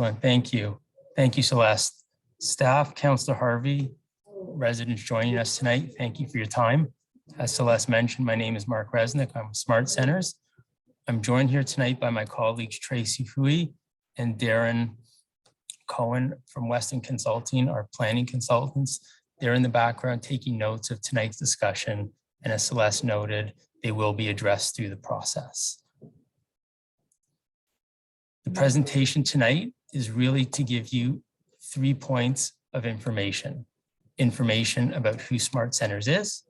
Thank you. Thank you, Celeste. Staff, Councillor Harvie, residents joining us tonight, thank you for your time. As Celeste mentioned, my name is Mark Resnick. I'm with Smart Centers. I'm joined here tonight by my colleagues Tracy Hui and Darren Cohen from Weston Consulting, our planning consultants. They're in the background taking notes of tonight's discussion, and as Celeste noted, they will be addressed through the process. The presentation tonight is really to give you 3 points of information. Information about who Smart Centers is,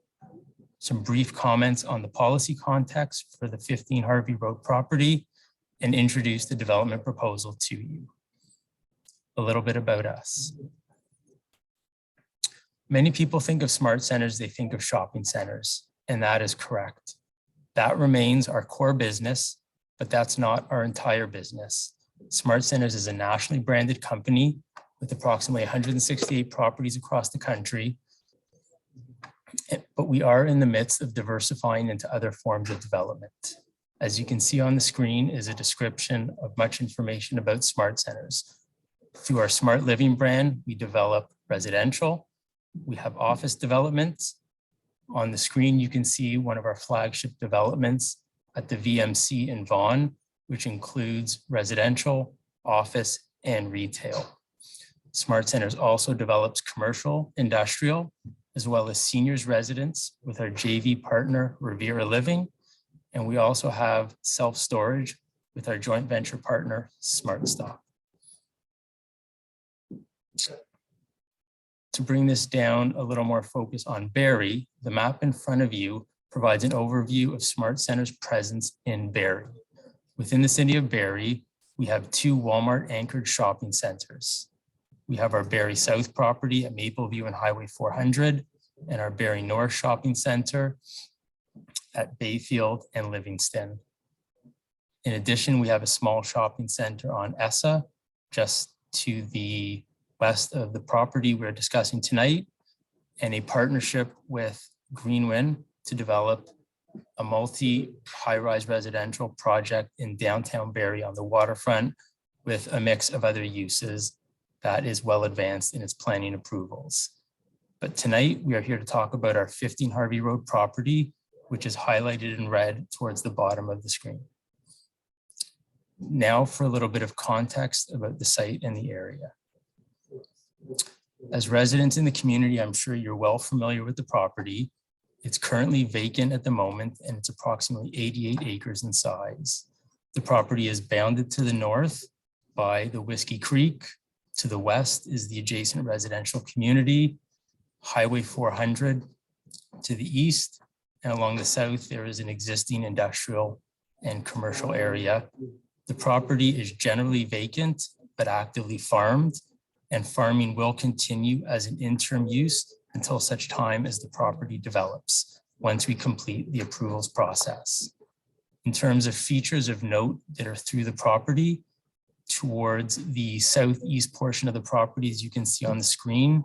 some brief comments on the policy context for the 15 Harvie Road property, and introduce the development proposal to you. A little bit about us. Many people think of Smart Centers, they think of shopping centers, and that is correct. That remains our core business, but that's not our entire business. Smart Centers is a nationally branded company with approximately 168 properties across the country, but we are in the midst of diversifying into other forms of development. As you can see on the screen is a description of much information about Smart Centers. Through our Smart Living brand, we develop residential, we have office developments. On the screen, you can see one of our flagship developments at the VMC in Vaughan, which includes residential, office, and retail. Smart Centers also develops commercial, industrial, as well as seniors residents with our JV partner, Riviera Living. And we also have self-storage with our joint venture partner, SmartStop. To bring this down a little more focus on Barrie, the map in front of you provides an overview of Smart Centers' presence in Barrie. Within the city of Barrie, we have 2 Walmart anchored shopping centers. We have our Barrie South property at Mapleview and Highway 400, and our Barrie North shopping center at Bayfield and Livingston. In addition, we have a small shopping center on Essa, just to the west of the property we're discussing tonight, and a partnership with Greenwin to develop a multi-high-rise residential project in downtown Barrie on the waterfront with a mix of other uses that is well advanced in its planning approvals. But tonight we are here to talk about our 15 Harvie Road property, which is highlighted in red towards the bottom of the screen. Now for a little bit of context about the site and the area. As residents in the community, I'm sure you're well familiar with the property. It's currently vacant at the moment, and it's approximately 88 acres in size. The property is bounded to the north by the Whiskey Creek. To the west is the adjacent residential community, Highway 400 to the east, and along the south, there is an existing industrial and commercial area. The property is generally vacant, but actively farmed, and farming will continue as an interim use until such time as the property develops, once we complete the approvals process. In terms of features of note that are through the property, towards the southeast portion of the property, as you can see on the screen,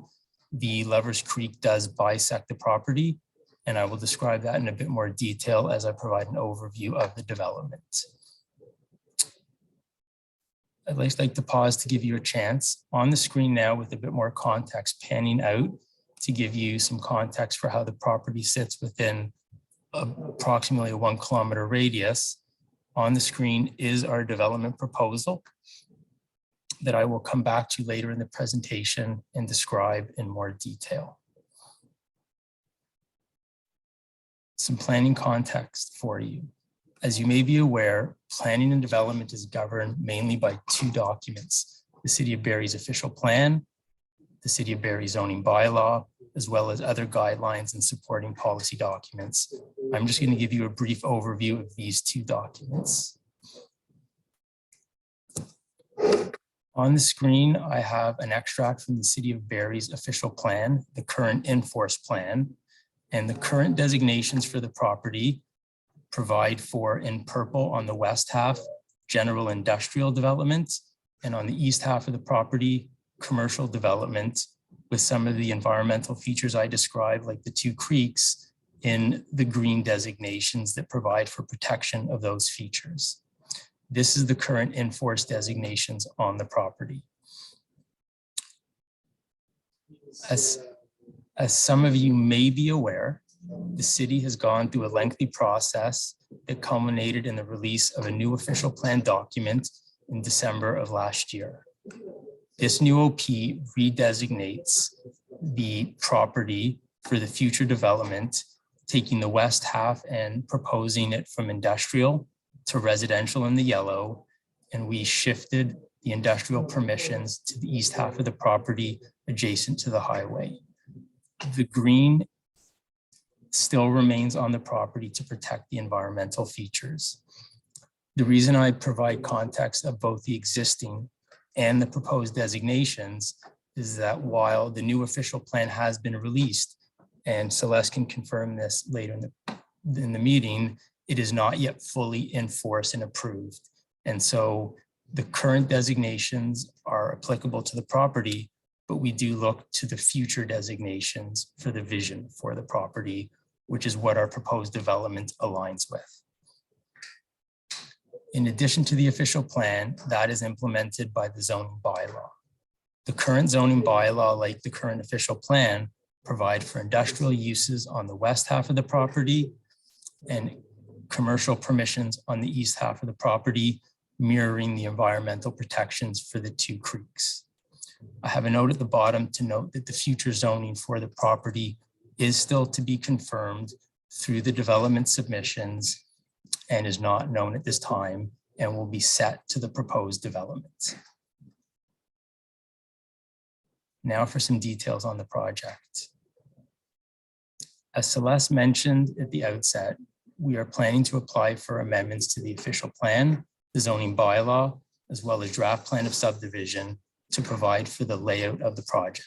the Lovers Creek does bisect the property, and I will describe that in a bit more detail as I provide an overview of the development. I'd like to pause to give you a chance on the screen now with a bit more context panning out to give you some context for how the property sits within approximately a 1 kilometer radius. On the screen is our development proposal that I will come back to later in the presentation and describe in more detail. Some planning context for you. As you may be aware, planning and development is governed mainly by 2 documents: the City of Barrie's official plan, the City of Barrie zoning bylaw, as well as other guidelines and supporting policy documents. I'm just going to give you a brief overview of these 2 documents. On the screen, I have an extract from the City of Barrie's official plan, the current in-force plan, and the current designations for the property provide for, in purple on the west half, general industrial development, and on the east half of the property, commercial development, with some of the environmental features I described, like the 2 creeks, in the green designations that provide for protection of those features. This is the current in-force designations on the property. As some of you may be aware, the city has gone through a lengthy process that culminated in the release of a new official plan document in December of last year. This new OP redesignates the property for the future development, taking the west half and proposing it from industrial to residential in the yellow, and we shifted the industrial permissions to the east half of the property adjacent to the highway. The green still remains on the property to protect the environmental features. The reason I provide context of both the existing and the proposed designations is that while the new official plan has been released, and Celeste can confirm this later in the meeting, it is not yet fully enforced and approved. And so the current designations are applicable to the property, but we do look to the future designations for the vision for the property, which is what our proposed development aligns with. In addition to the official plan, that is implemented by the zoning bylaw. The current zoning bylaw, like the current official plan, provide for industrial uses on the west half of the property and commercial permissions on the east half of the property, mirroring the environmental protections for the two creeks. I have a note at the bottom to note that the future zoning for the property is still to be confirmed through the development submissions and is not known at this time and will be set to the proposed development. Now for some details on the project. As Celeste mentioned at the outset, we are planning to apply for amendments to the official plan, the zoning bylaw, as well as draft plan of subdivision to provide for the layout of the project.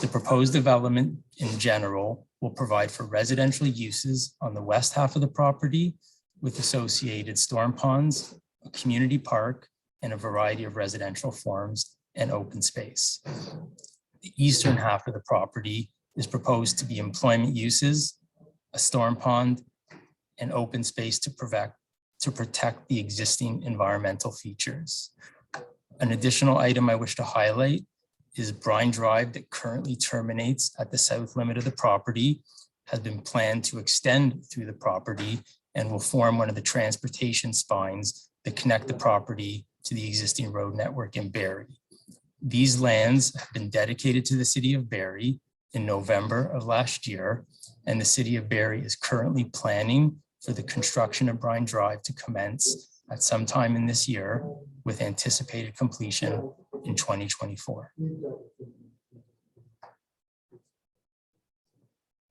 The proposed development in general will provide for residential uses on the west half of the property with associated storm ponds, a community park, and a variety of residential forms and open space. The eastern half of the property is proposed to be employment uses, a storm pond, and open space to protect the existing environmental features. An additional item I wish to highlight is Brine Drive that currently terminates at the south limit of the property has been planned to extend through the property and will form one of the transportation spines that connect the property to the existing road network in Barrie. These lands have been dedicated to the city of Barrie in November of last year, and the city of Barrie is currently planning for the construction of Brine Drive to commence at some time in this year with anticipated completion in 2024.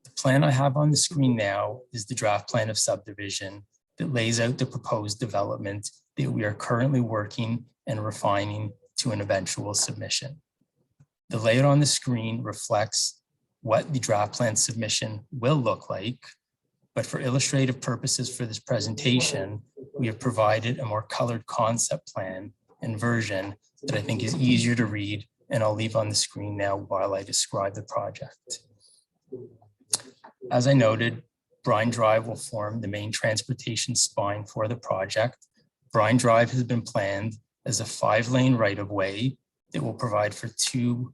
The plan I have on the screen now is the draft plan of subdivision that lays out the proposed development that we are currently working and refining to an eventual submission. The layout on the screen reflects what the draft plan submission will look like, but for illustrative purposes for this presentation, we have provided a more colored concept plan and version that I think is easier to read, and I'll leave on the screen now while I describe the project. As I noted, Brine Drive will form the main transportation spine for the project. Brine Drive has been planned as a 5-lane right-of-way that will provide for two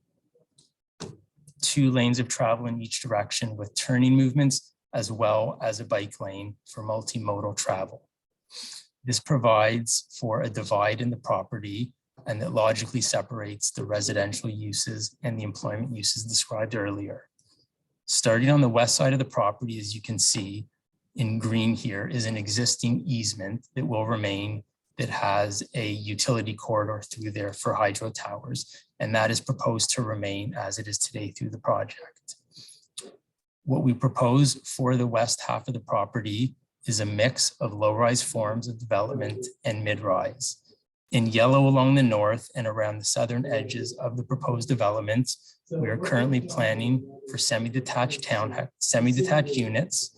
lanes of travel in each direction with turning movements, as well as a bike lane for multimodal travel. This provides for a divide in the property and that logically separates the residential uses and the employment uses described earlier. Starting on the west side of the property, as you can see in green here, is an existing easement that will remain that has a utility corridor through there for hydro towers, and that is proposed to remain as it is today through the project. What we propose for the west half of the property is a mix of low-rise forms of development and mid-rise. In yellow along the north and around the southern edges of the proposed development, we are currently planning for semi-detached units.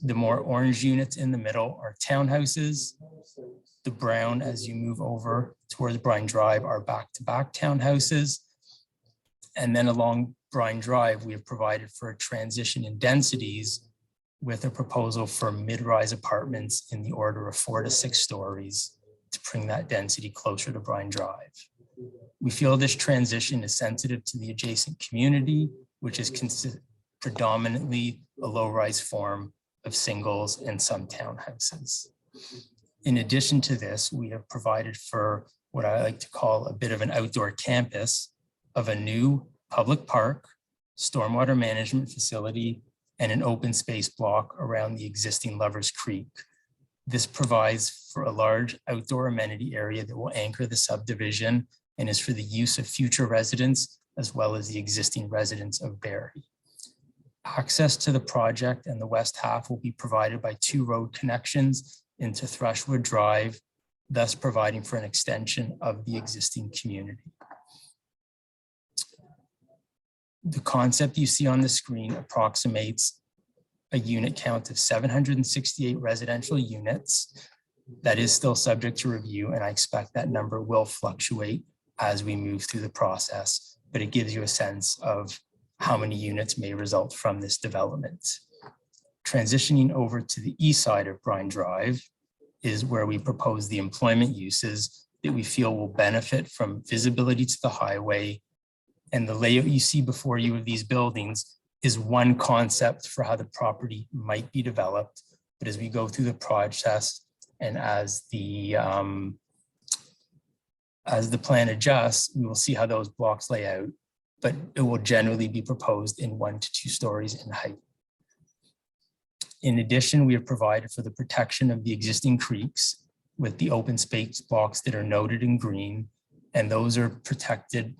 The more orange units in the middle are townhouses. The brown, as you move over towards Brine Drive, are back-to-back townhouses. And then along Brine Drive, we have provided for a transition in densities with a proposal for mid-rise apartments in the order of 4 to 6 stories to bring that density closer to Brine Drive. We feel this transition is sensitive to the adjacent community, which is predominantly a low-rise form of singles and some townhouses. In addition to this, we have provided for what I like to call a bit of an outdoor campus of a new public park, stormwater management facility, and an open space block around the existing Lovers Creek. This provides for a large outdoor amenity area that will anchor the subdivision and is for the use of future residents as well as the existing residents of Barrie. Access to the project and the west half will be provided by 2 road connections into Thrushwood Drive, thus providing for an extension of the existing community. The concept you see on the screen approximates a unit count of 768 residential units. That is still subject to review, and I expect that number will fluctuate as we move through the process, but it gives you a sense of how many units may result from this development. Transitioning over to the east side of Brine Drive is where we propose the employment uses that we feel will benefit from visibility to the highway. And the layout you see before you of these buildings is one concept for how the property might be developed. But as we go through the process and as the plan adjusts, we will see how those blocks lay out, but it will generally be proposed in 1 to 2 stories in height. In addition, we have provided for the protection of the existing creeks with the open space blocks that are noted in green, and those are protected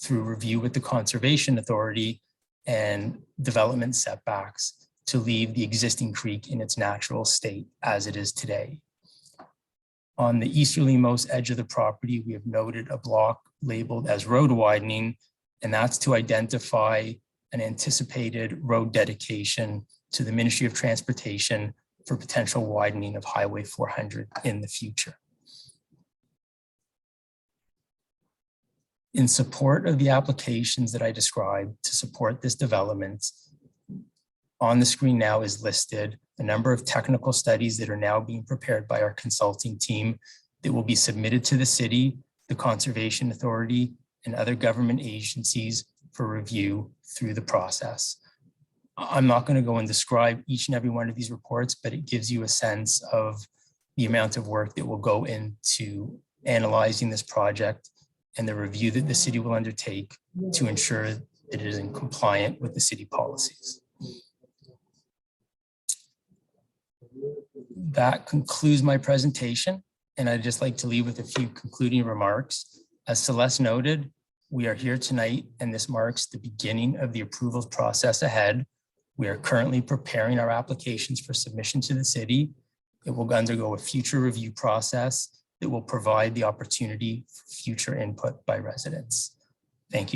through review with the Conservation Authority and development setbacks to leave the existing creek in its natural state as it is today. On the easterlymost edge of the property, we have noted a block labeled as road widening, and that's to identify an anticipated road dedication to the Ministry of Transportation for potential widening of Highway 400 in the future. In support of the applications that I described to support this development, on the screen now is listed a number of technical studies that are now being prepared by our consulting team that will be submitted to the city, the Conservation Authority, and other government agencies for review through the process. I'm not going to go and describe each and every one of these reports, but it gives you a sense of the amount of work that will go into analyzing this project and the review that the city will undertake to ensure that it is in compliant with the city policies. That concludes my presentation, and I'd just like to leave with a few concluding remarks. As Celeste noted, we are here tonight, and this marks the beginning of the approvals process ahead. We are currently preparing our applications for submission to the city. It will undergo a future review process that will provide the opportunity for future input by residents. Thank you.